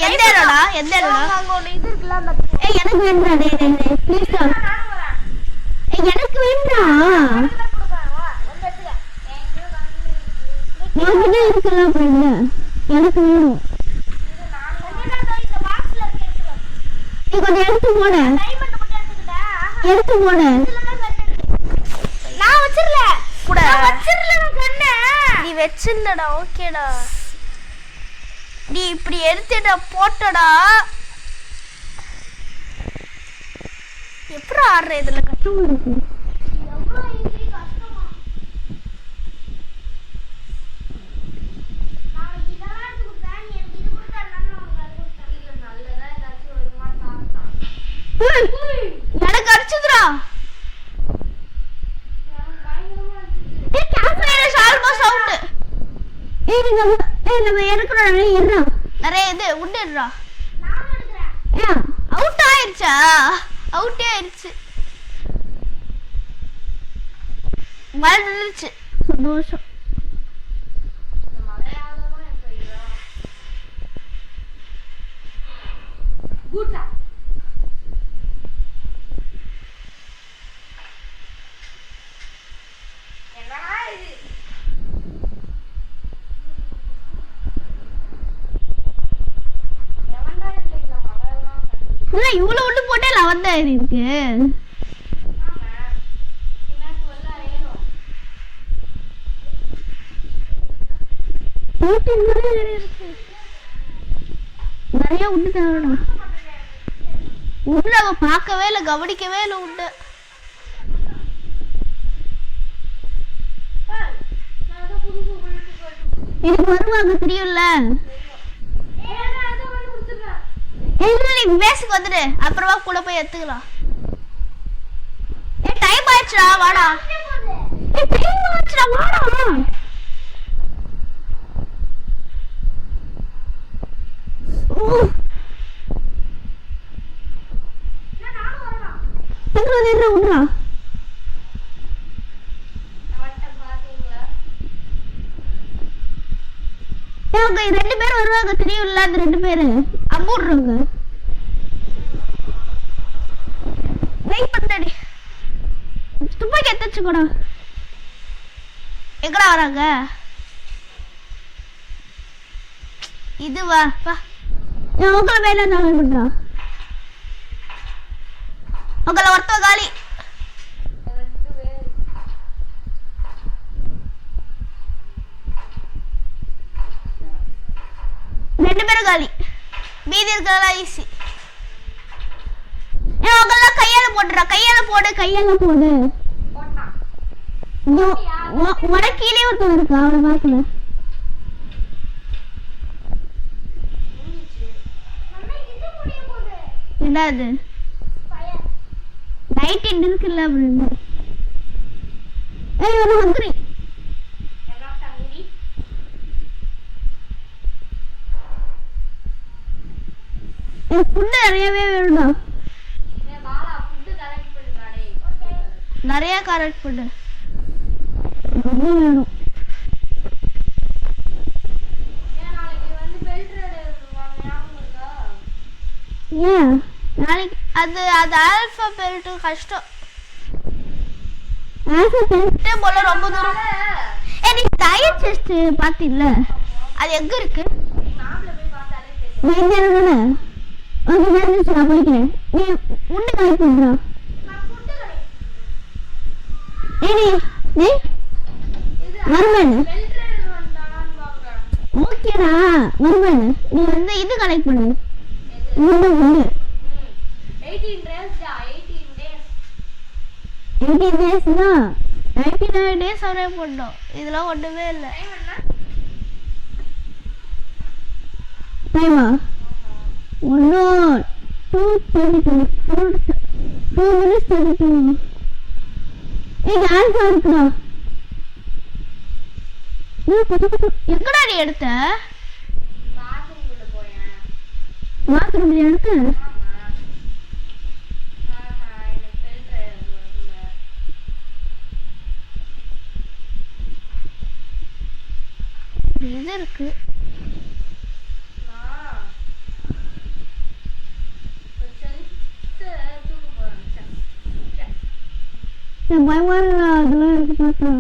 எனக்கு எனக்கு எனக்கு வேண்டாம். இருக்கலாம் எனக்கு வேணும். கொஞ்சம் எடுத்து போட எடுத்து போட. நான் வச்சிரல கூட நீ வச்சிருந்தடா. ஓகேடா நீ இப்படி எடுத்துட போட்டடா. எப்படி ஆடுற? இதுல கஷ்டமா இருக்கு. எனக்கு அடிச்சுதுடா. Almost out.
நம்ம எடுக்கிறோம் ஏறோம்
நிறைய இது உண்டுடுறா அவுட் ஆயிடுச்சா அவுட்டே ஆயிடுச்சு மழை நின்றுச்சு
சந்தோஷம்
இல்ல இவ்வளவு உண்டு போட்டே 11 இருக்கு
நிறைய உண்டு தேவைடா
உண்டு அவ பார்க்கவே இல்லை கவனிக்கவே இல்லை உண்டு
எனக்கு வருவாங்க தெரியும்ல
பேசுக்கு வந்துடு அப்புறமா கூட போய் எடுத்துக்கலாம் டைம் ஆயிடுச்சுடா வாடா
டைம் ஆச்சுடா வாடா விட்றா அவங்க 2 பேர் வருவாங்க தெரியும்ல அந்த 2 பேரு அம்பூடுறாங்க
வெயிட் பண்ணடி துப்பாக்கி எடுத்துச்சுக்கோடா எங்கடா வராங்க இது வா வா
உங்களை வேலை நான் பண்றா
உங்களை ஒருத்த காலி ரெண்டு பேரும் காலி மீதி இருக்கிறதெல்லாம் ஈஸி அவங்கெல்லாம் கையால போட்டுறா கையால போடு
கீழே ஒருத்தன் இருக்கா அவனை பார்க்கல
என்னது
நைட் எண்ட் இருக்குல்ல அப்படின்னு ஹங்கிரி ஃபுட்டு நிறையவே வேணும்டா
நிறைய கரெக்ட் பண்ணு
ரொம்ப வேணும் ஏன்
நாளைக்கு அது அது ஆல்ஃபா பெல்ட் கஷ்டம்
ஆல்ஃபா பெல்ட்
போல ரொம்ப தூரம் நீ டயர் செஸ்ட் பாத்தீங்களா அது எங்க இருக்கு
நான் தானே ஓகே நான் போய்க்கிறேன் நீ உண்டு கலெக்ட் பண்றா நீ வருமானு ஓகேடா வருமானு நீ வந்து இது கலெக்ட் பண்ணு உண்டு 18 days தான்
99 days அவரே போட்டோம் இதெல்லாம் ஒண்ணுமே இல்லை
டைமா 1 2 minutes 32 ஏய் ஆல்ஃபா இருக்குடா
எங்கடா நீ எடுத்த
பாத்ரூம்ல எடுத்து
இது இருக்கு
பயமா அதெல்லாம் இருக்கு பார்த்தா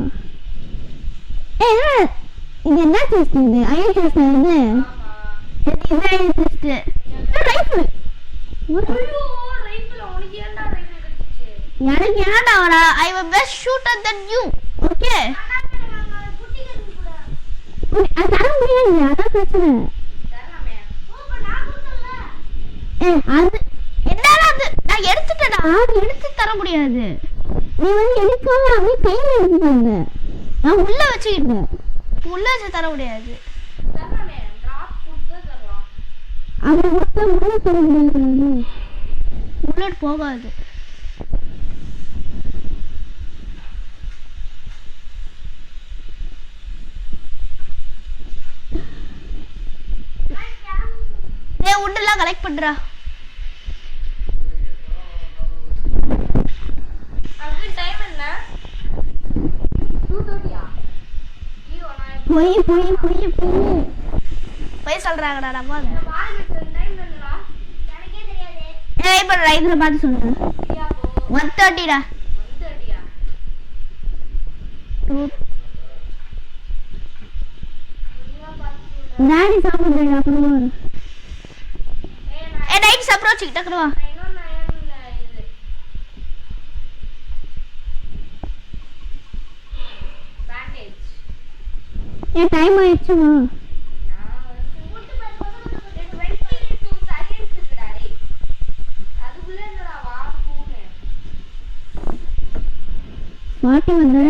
இது என்ன டெஸ்ட் இது அயன் டெஸ்ட் இது இது அயன் டெஸ்ட் ரைஃபிள் எனக்கு ஏன்டா வரா
ஐ am best shooter than you
okay அது தர முடியாது அதான் பிரச்சனை அது
என்னடா அது நான் எடுத்துட்டேடா
அது எடுத்து தர முடியாது நீ வந்து எடுக்காம அப்படியே கையில எடுத்துட்டாங்க நான் உள்ள வச்சுக்கிட்டேன்
உள்ள வச்சு தர முடியாது
அப்படி மொத்தம் உள்ள தர முடியாது
புல்லட் போகாது
கலெக்ட் பண்றா.
அங்க டைம் என்ன 2:30 ஐயோ நான்
போய் சொல்றாங்கடா நம்ம.
பாருங்க டைம் என்னடா எனக்கே தெரியாது.
இப்ப ரைட்ல பார்த்து சொல்லுங்க. 1:30டா.
1:30
டாடி சாப்பிடுறேன் அப்புறம். நைட் சாப்பிடுறோம் டக்குனு. டைம் ஆயிடுச்சுமா? பாட்டி வந்து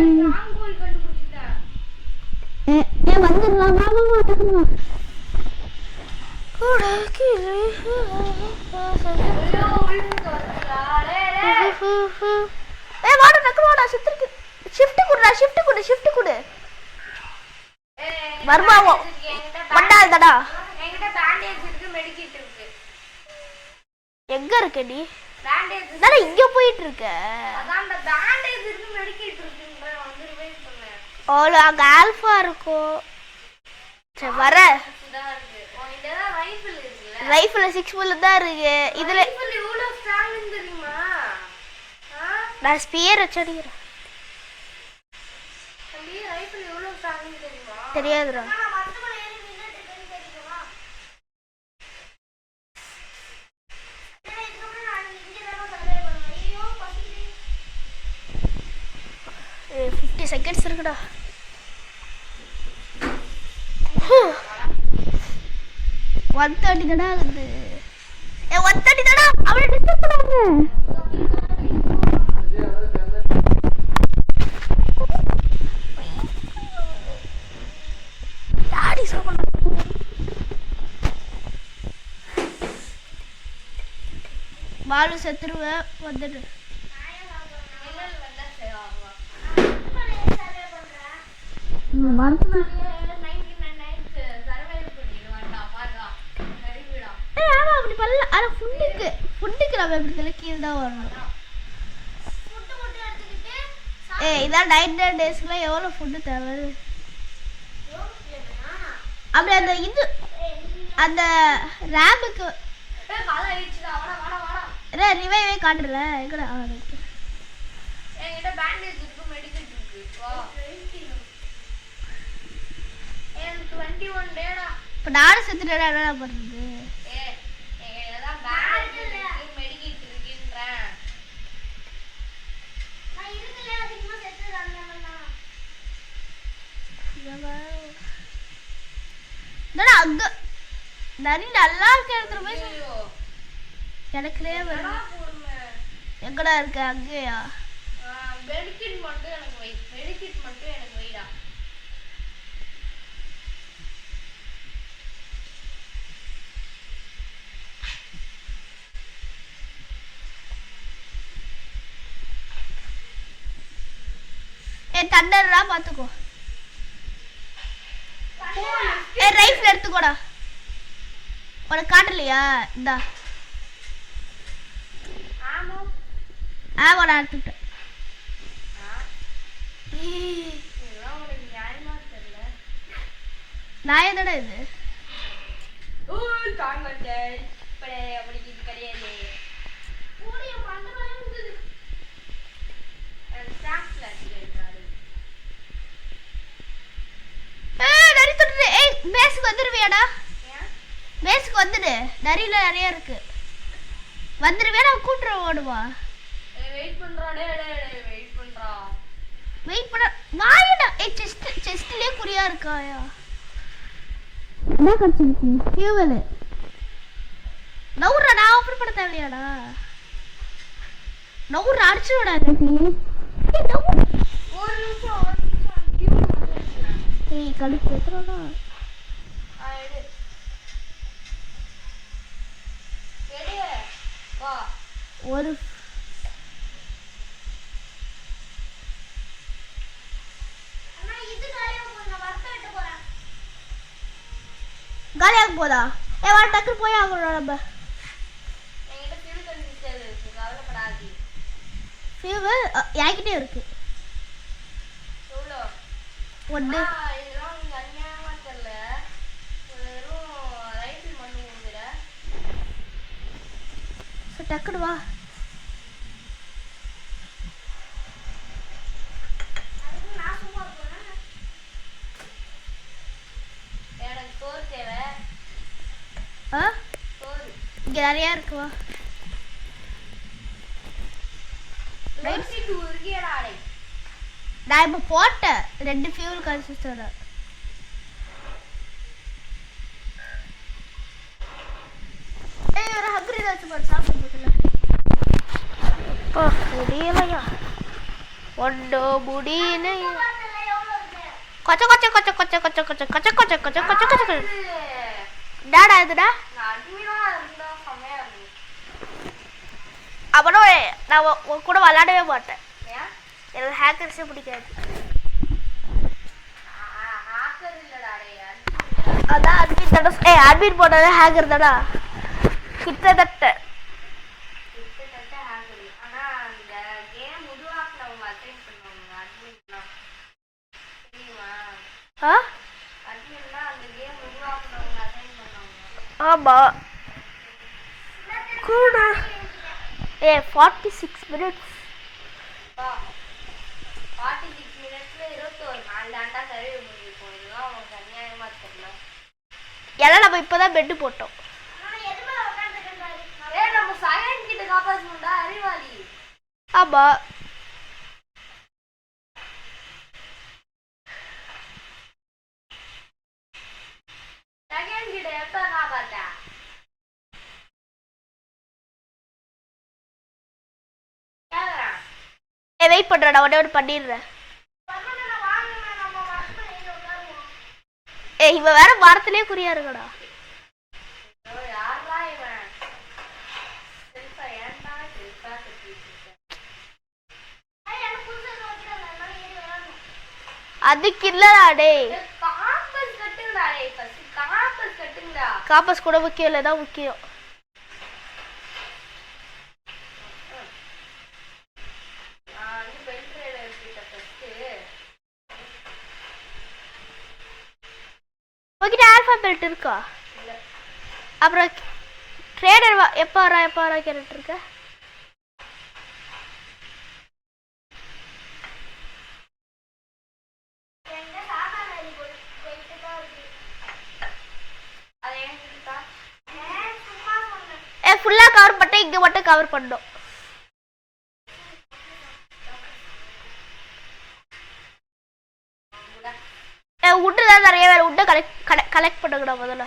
வந்துடலாம். மாமா டக்குனு வாடா டக்குனு வாடா. ஷிஃப்ட் கொடு வருமாவோ வண்டாதடா.
என்கிட்ட பேண்டேஜ் இருக்கு, மெடிக்கிட் இருக்கு.
எங்க இருக்க நீ?
பேண்டேஜ்
நான் இங்க போயிட்டு இருக்க.
அதான் அந்த பேண்டேஜ் இருக்கு, மெடிக்கிட் இருக்குன்ற வந்து ரிவைஸ் பண்ணேன்.
ஓல அங்க ஆல்பா இருக்கும். சரி வர.
இதா இருக்கு. இதெல்லாம் ரைஃபிள் இருக்குல.
ரைஃபிள் 6 புல்லட் தான் இருக்கு. இதுல
ரைஃபிள் எவ்வளவு ஸ்ட்ராங் தெரியுமா?
நான் ஸ்பியர் வச்சடிறேன்.
தம்பி ரைஃபிள் எவ்வளவு ஸ்ட்ராங் தெரியுமா?
தெரியாதுடா. ஏ 50 செகண்ட்ஸ் இருக்குடா. 1:30 தானே ஆகுது. 1:30 தானே. அவளை டிஸ்டர்ப் பண்ணாங்க. டாடி சாப்பிட பாலு செத்துருவேன். வந்துடு. ஃபுட்டுக்கு நம்ம எப்படி கீழே தான் வரணும். இதான் 9 டேஸ்க்குலாம் எவ்வளோ ஃபுட்டு தேவை? அப்படி அந்த இது அந்த ரேபுக்கு ரிவைவே காட்டுறல. எங்கடா
என்கிட்ட பேண்டேஜ் இருக்கு, மெடிக்கல் இருக்கு. வா 21 டேடா.
இப்போ நானும் செத்துட்டேடா. என்ன பண்ணுறது?
எங்கதான் பேண்டேஜ் இருக்கு, மெடிக்கல் இருக்குன்றேன். நான் இருக்கல அதிகமா செத்துறானே.
அங்க நரி நல்லா இருக்க இடத்துல போய் எனக்குலே எங்கடா இருக்க? அங்கேயா?
மெடிக்கிட் மட்டும் எனக்கு வை. மெடிக்கிட் மட்டும் எனக்கு வைடா.
தண்டர்ரா பாத்துக்கோ. ரைஃபிள் எடுத்துக்கோடா. உனக்கு காட்டலையா? இந்தா ஆமாடா எடுத்துக்கிட்டேன். நான் எதடா இது? பேஸுக்கு வந்துருவியாடா? பேஸுக்கு வந்துடு. நரியில நிறைய இருக்கு. வந்துருவியா? நான் கூட்டுற ஓடுவா.
வெயிட் பண்றா. வெயிட் பண்றா.
வெயிட் பண்ண வாயடா. செஸ்ட்லயே குறியா இருக்காயா? என்ன கடிச்சிருக்கு? ஃபியூவல். நவுறா. நான் ஆஃபர் பண்ண தேவையாடா? நவுறா அடிச்சுடா நீ.
ஒரு நிமிஷம் ஃபியூவல் வந்துருச்சு.
ஏய் கடிச்சு எத்தறடா? ஒரு காலியாக போதா? வா டக்கு போய் ஆகணும் நம்ம. ஃபியூவல் என்கிட்டே இருக்கு
எவ்வளோ
ஒன்று
இதெல்லாம் நீங்க அநியாயமா தெரியல வெறும் ரைட்டில் மண்ணு ஊங்குற
டக்குனு வா
எனக்கு சோறு தேவை
ஆ
சோறு
இங்கே நிறையா இருக்கு வா
ரோசிட்டு உருகியடா அடை
நான் இப்போ போட்டேன் 2 ஃபியூல் கன்சிஸ்டர் ஒரு ஹக்ரி ஏதாச்சும் போட்டு சாப்பிட முடியல
முடியலையா ஒண்டோ முடியலையா கொச்ச கொச்ச கொச்ச கொச்ச கொச்ச கொச்ச கொச்ச கொச்ச கொச்ச கொச்ச கொச்ச டாடா இதுடா
நான் அட்மினா இருந்தா செம்மையா இருக்கும்
அப்புறம் நான் உன் கூட விளையாடவே மாட்டேன்
ஏன்
எனக்கு ஹேக்கர்ஸே பிடிக்காது
ஹாக்கர் இல்லடா அடை
அதான் அட்மின் தானே அட்மின் போட்டதே ஹேக்கர் தானா கிட்டத்தட்ட
கிட்டத்தட்ட ஹாக்கர் ஆனா அந்த கேம் உருவாக்குனவங்க அசைன் பண்ணுவாங்க அட்மின்னா தெரியுமா
ஆ
அட்மின்னா அந்த கேம் உருவாக்குனவங்க அசைன் பண்ணுவாங்க
ஆமா கூட 46 minutes
46 மினிட்ஸ்ல 21 நாலு தாண்டா கழுவி முடிக்கும் இதெல்லாம் உனக்கு அநியாயமா தெரியல
எல்லாம் நம்ம இப்பதான் பெட்டு போட்டோம்
நம்ம சயன் கிட்ட காப்பாற்றணும்டா அறிவாளி
ஆமா
சயன் கிட்ட எப்ப காப்பாத்த கேக்குறேன்
வெயிட் பண்றேன் நான் உடனே பண்ணிடுறேன் இவன் வேற மரத்திலே குறியா இருக்கடா
யாரா இவன் செல்ஃபா ஏன்டா செல்ஃபா கட்டிட்டு
அதுக்கு இல்லடா டேய்
காம்பஸ் கட்டுங்கடா டேய் ஃபர்ஸ்ட் காம்பஸ் கட்டுங்கடா
காப்பஸ் கூட முக்கியம் இல்லை தான் முக்கியம்
நான் வந்து பெல் ட்ரேடர் கிட்ட ஃபர்ஸ்ட்
உங்ககிட்ட ஆல்ஃபா பெல்ட் இருக்கா
இல்ல
அப்புறம் ட்ரேடர் எப்போ வரா கேட்டுட்டு இருக்க
அது என்கிட்ட
ஃபுல்லா கவர் பண்ணிட்டு இங்க மட்டும் கவர் பண்ணோம் உட்டு தான் நிறைய பேர் உட்டை கலெக்ட் பண்ணுங்கடா முதல்ல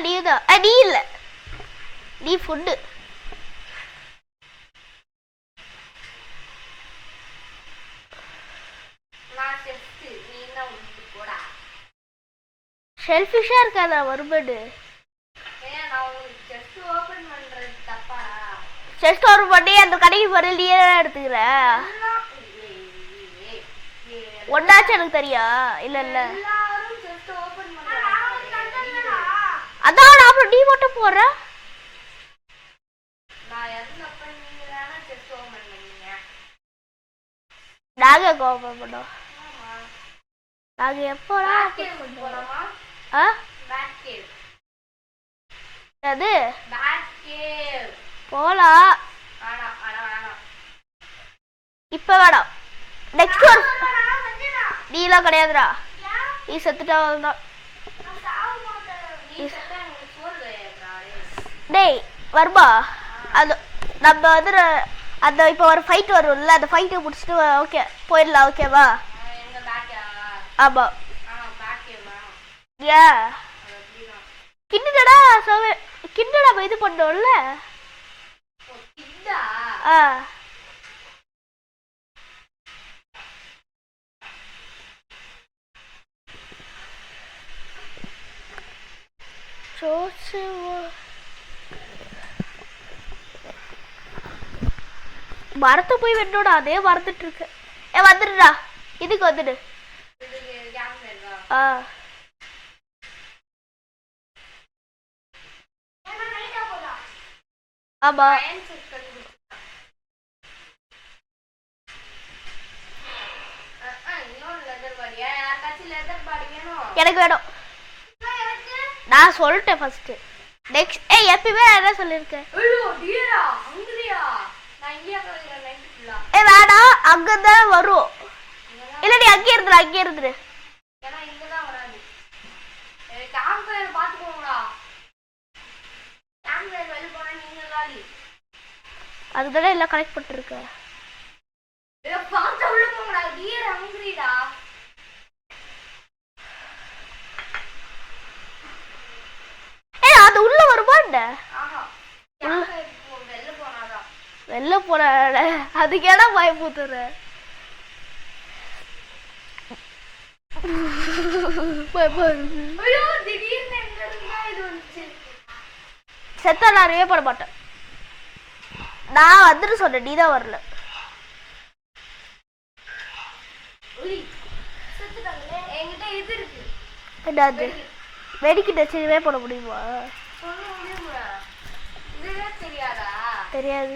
நீ தான் நீ இல்ல நீ ஃபுட்டு
நான் செஃப்ட் நீ தான் உண்டு போடா
ஷெல்ஃபிஷா இருக்காதா வருபடு
ஏன் நான் உங்களுக்கு செஸ்ட் ஓபன் பண்றது தப்பாடா
செஸ்ட் ஒரு பண்ணி அந்த கடைக்கு போற நீயே எடுத்துக்கிற ஒன்னாச்சும் எனக்கு தெரியா இல்ல இல்ல
எல்லாரும் செஸ்ட் ஓபன் பண்றாங்க
அதான் அப்புறம் நீ மட்டும் போற
நான் எந்தப்ப நீங்க தானே செஸ்ட் ஓபன் பண்ணீங்க
நாங்க கோபம் பண்ணோம்
ஆமா
நாங்க எப்போடா
பேட் கேவ் போலாமா
ஆ
பேட் கேவ்
அது
பேட் கேவ்
போலாம்
வேணாம்
இப்ப வேணாம் நெக்ஸ்ட் ஒரு நீலாம் கிடையாதுடா நீ செத்துட்டா தான்
நீ செத்தா எனக்கு சோறு கிடையாதுடா
டேய் வருமா அது நம்ம வந்து அந்த இப்போ ஒரு ஃபைட் வரும்ல அந்த ஃபைட்டை முடிச்சுட்டு ஓகே போயிடலாம் ஓகேவா
எங்க பேட் கேவா
ஆமா
பேட் கேவ் வேணும்
ஏன்
அது எப்படின்னா
கிண்டுடா கிண்டு நம்ம இது பண்ணோம்ல
கிட்டா
ஆ மரத்தை போய் வெட்டோட அதே மறந்துட்டு இருக்கு வந்துடுடா இதுக்கு வந்துடு
இதுக்கு கேம் இருக்கா
ஆ ஆமா
சயின்ஸ் கண்டுபிடிச்சிருக்கான். இன்னொரு லெதர் பாடி. யாருக்காச்சும் லெதர் பாடி வேணும்?
எனக்கு வேணும். நான் சொல்லிட்டேன் ஃபர்ஸ்ட். நெக்ஸ்ட் எப்பயுமே நான் என்ன சொல்லியிருக்கேன்?
ஐயோ டியரா ஹங்கிரியா. நான் இங்கே கலக்குறேன் நைட் ஃபுல்லா.
வேணாம் அங்கே தான் வரும். இல்லை நீ அங்கே இருந்துரு.
ஏன்னா இங்கே தான் வராது. கேம்ப் ஃபயர் பார்த்துக்கோங்களா. கேம்ப் ஃபயர் வெளில போனால் நீங்கள் காலி.
அதுதானே எல்லாம் கனெக்ட் பண்ணிருக்கேன்.
பார்த்து உள்ள போங்கடா. டியர் ஹங்கிரிடா.
அது உள்ள வருமாண்ட? வெளில போன அதுக்கேடா பயமுத்துற. செத்த நான் போட மாட்டேன். நான் வந்துட்டு சொன்னேன், நீதான் வரல. என்னது வெடிக்கிட்ட சரிவே போட முடியுமா? தெரியாது.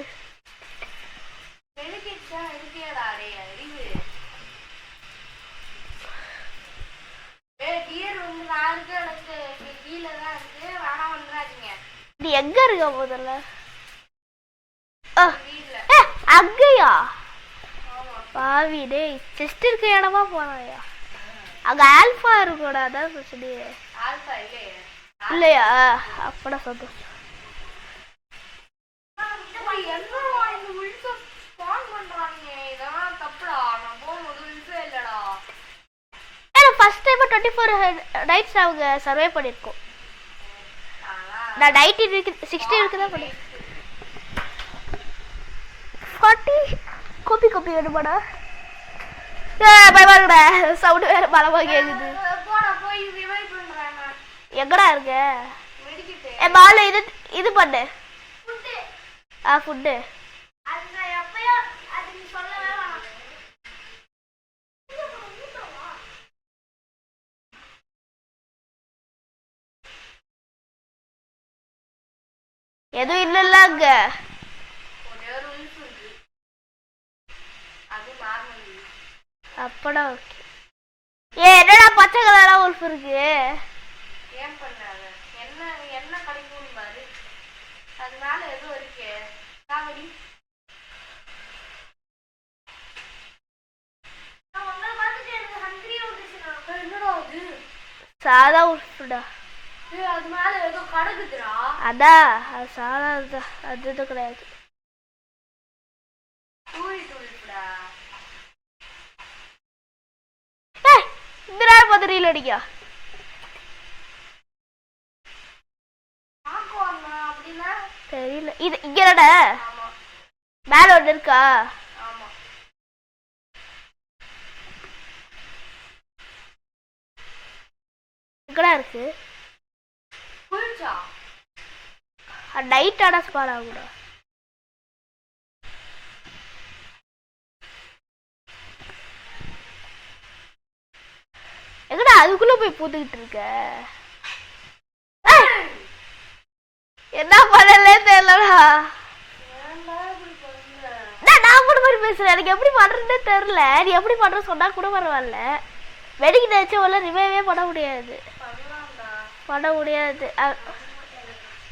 நீ எங்க இருக்க முதல்ல? அங்கயா பாவி டேய், செஸ்ட் இருக்க இடமா போறாயா? அங்க ஆல்பா இருக்கோடா, அதான் பிரச்சனையே. இல்லையா? அப்படா சந்தோஷம். ஃபர்ஸ்ட் டைம் 24 நைட்ஸ் அவங்க சர்வே பண்ணிருக்கோம். நான் நைட் 60 இருக்கு தான் பண்ணேன். 40 கோபி வேணுமாடா? பயமாடா, சவுண்ட் வேற பலமா கேக்குது. எங்கடா இருக்க? பாலு இது பண்ணு. ஃபுட்டு எதுவும் இல்ல அங்க. அப்படா ஓகே. என்னடா பச்சை கலரா உல்ஃப் இருக்கு?
ஏன் பண்ணாத? என்ன கிடைக்கும் பாரு. அதனால எதுவும் இருக்கு. காமெடி என்னடா அது?
சாதா உல்ஃப்டா.
அது மேல ஏதோ கடக்குதுடா.
அதான் அது சாதா அது கிடையாது. இந்த நேரம் பார்த்து ரீல் அடிக்கா. தெரியல. இது இங்க மேல ஒன்று இருக்கா? எங்கடா இருக்கு? நைட் ஆனா ஸ்பாட் ஆகுடா. எங்கடா அதுக்குள்ள போய் பூத்துக்கிட்டு இருக்க? என்ன பண்ணலே தெரியலடா. நான் கூட மாதிரி பேசுறேன். எனக்கு எப்படி பண்றதுன்னே தெரியல. நீ எப்படி பண்ற சொன்னா கூட பரவாயில்ல. வெடிக்கிட்ட வச்சு ரிவைவே பண்ண முடியாது.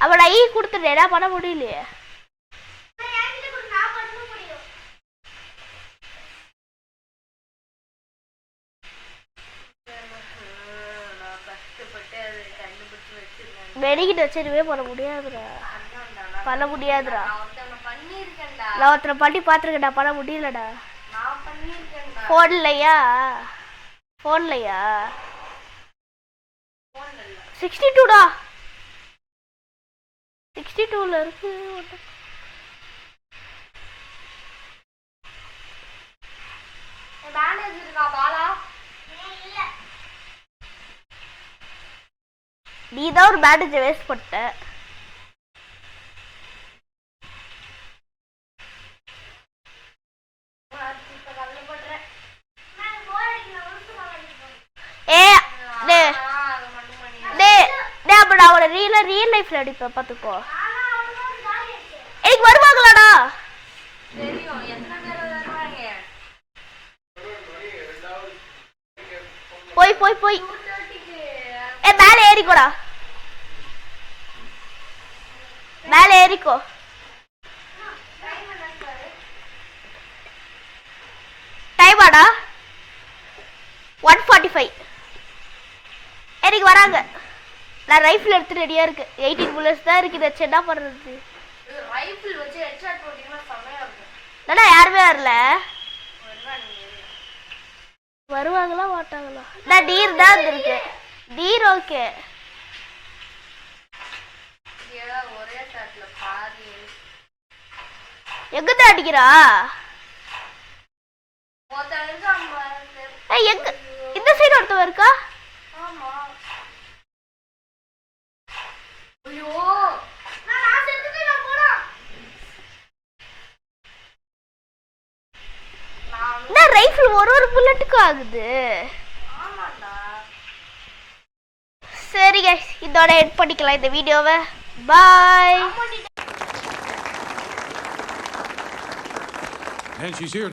அவட ஐ கொடுத்துட்டேடா, பண்ண முடியலையே. வெடிக்கிட்ட வச்சிருவே பண்ண முடியாதுடா. நான் ஒருத்தனை பண்ணி பாத்துருக்கேன்டா, பண்ண முடியலடா. போன்லையா 62டா. 62ல இருக்கு. நீதான் ஒரு பேண்டேஜ் வேஸ்ட் பண்ணிட்ட. ரியல் லைஃப்ல அடிப்பேன் பாத்துக்கோ. எனக்கு வருவாங்களாடா?
தெரியும் எத்தனை பேர் வருவாங்க.
போய் போய் போய்
2:30க்கு
மேலே ஏறிக்கோடா, மேலே ஏறிக்கோ. டைமாடா 1:45. எனக்கு வராங்க. நான் ரைஃபிள் எடுத்து ரெடியா இருக்கு. 18 புல்லட்ஸ் தான் இருக்கு. இதை என்ன பண்றது?
ரைஃபிள் வச்சு ஹெட்ஷாட் போட்டீங்கன்னா செமையா இருக்கும்.
என்னடா யாருமே வரல.
வருவாங்க.
வருவாங்களா மாட்டாங்களா? நான் டீர் தான் இருக்கு. Deer okay.
ஒரே ஷாட்ல பாதி
எங்க தான் அடிக்கிறா?
ஒருத்தன் இருக்கான் பாருங்க.
எங்க இந்த சைடு ஒருத்தவன் இருக்கா?
ஆமா. ஐயோ நான் செத்துட்டேன். நான் போடா.
என்ன ரைஃபிள் ஒரு புல்லட்டுக்கு ஆகுது?
ஆமாடா.
சரி गाइस, இதோட எண்ட் பண்ணிக்கலாம் இந்த வீடியோவை. பாய்.
And she's here.